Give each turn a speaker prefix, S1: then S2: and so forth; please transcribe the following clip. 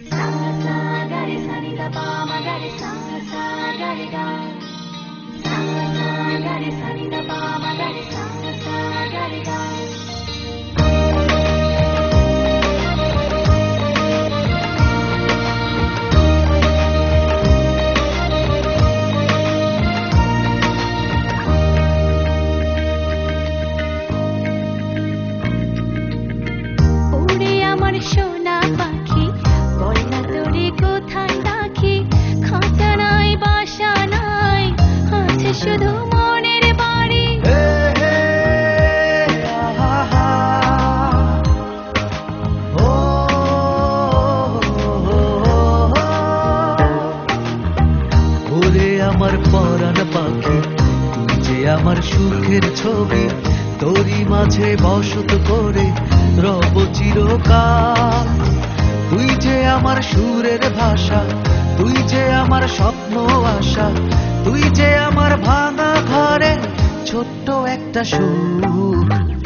S1: Sa sa ga re sa ni da pa ma ga re sa sa ga re ga. Sa sa ga re sa ni da pa ma ga re sa sa ga re ga. উড়ে আমার সোনা পাখি বল না তোরে কোথায় রাখি খাঁচা নাই বাসা নাই আছে শুধু মনের বাড়ি
S2: ওরে আমার পরাণ পাখি, তুই যে আমার সুখের ছবি, তোরই মাঝে বসত করে রব চিরকাল। তুই যে আমার সুরের ভাষা, তুই যে আমার স্বপ্ন আশা, তুই যে আমার ভাঙা ঘরে ছোট্ট একটা সুখ।